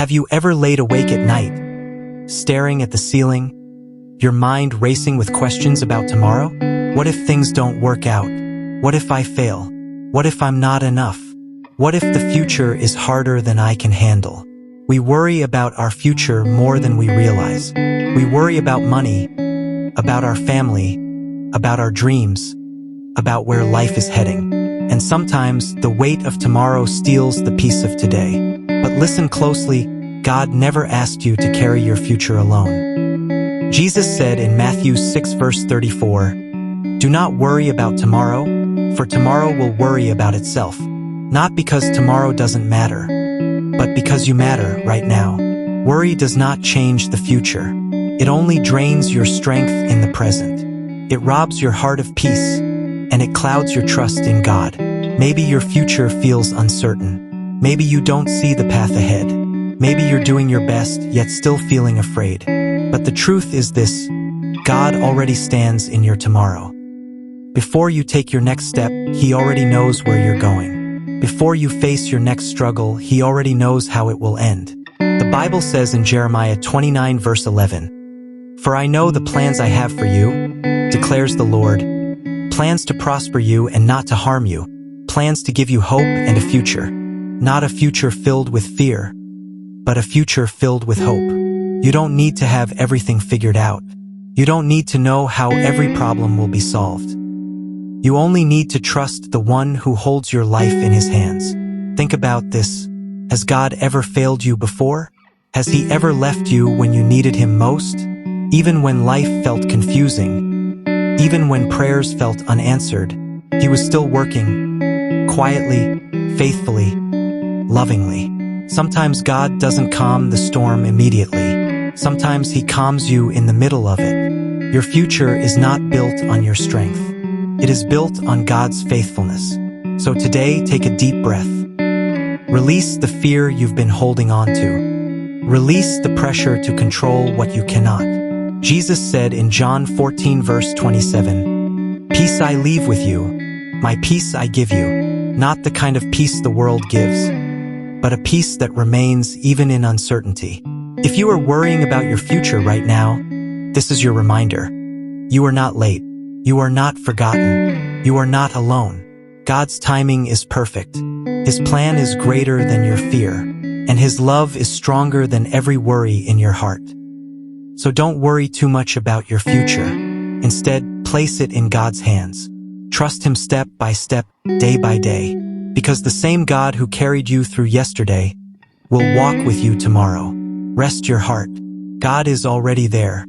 Have you ever laid awake at night, staring at the ceiling, your mind racing with questions about tomorrow? What if things don't work out? What if I fail? What if I'm not enough? What if the future is harder than I can handle? We worry about our future more than we realize. We worry about money, about our family, about our dreams, about where life is heading. And sometimes the weight of tomorrow steals the peace of today. But listen closely, God never asked you to carry your future alone. Jesus said in Matthew 6 verse 34, "Do not worry about tomorrow, for tomorrow will worry about itself." Not because tomorrow doesn't matter, but because you matter right now. Worry does not change the future. It only drains your strength in the present. It robs your heart of peace, and it clouds your trust in God. Maybe your future feels uncertain. Maybe you don't see the path ahead. Maybe you're doing your best, yet still feeling afraid. But the truth is this: God already stands in your tomorrow. Before you take your next step, He already knows where you're going. Before you face your next struggle, He already knows how it will end. The Bible says in Jeremiah 29 verse 11, "For I know the plans I have for you, declares the Lord, plans to prosper you and not to harm you, plans to give you hope and a future." Not a future filled with fear, but a future filled with hope. You don't need to have everything figured out. You don't need to know how every problem will be solved. You only need to trust the one who holds your life in His hands. Think about this. Has God ever failed you before? Has He ever left you when you needed Him most? Even when life felt confusing, even when prayers felt unanswered, He was still working, quietly, faithfully, lovingly. Sometimes God doesn't calm the storm immediately. Sometimes He calms you in the middle of it. Your future is not built on your strength. It is built on God's faithfulness. So today, take a deep breath. Release the fear you've been holding on to. Release the pressure to control what you cannot. Jesus said in John 14 verse 27, "Peace I leave with you, my peace I give you." Not the kind of peace the world gives, but a peace that remains even in uncertainty. If you are worrying about your future right now, this is your reminder. You are not late. You are not forgotten. You are not alone. God's timing is perfect. His plan is greater than your fear, and His love is stronger than every worry in your heart. So don't worry too much about your future. Instead, place it in God's hands. Trust Him step by step, day by day, because the same God who carried you through yesterday will walk with you tomorrow. Rest your heart. God is already there,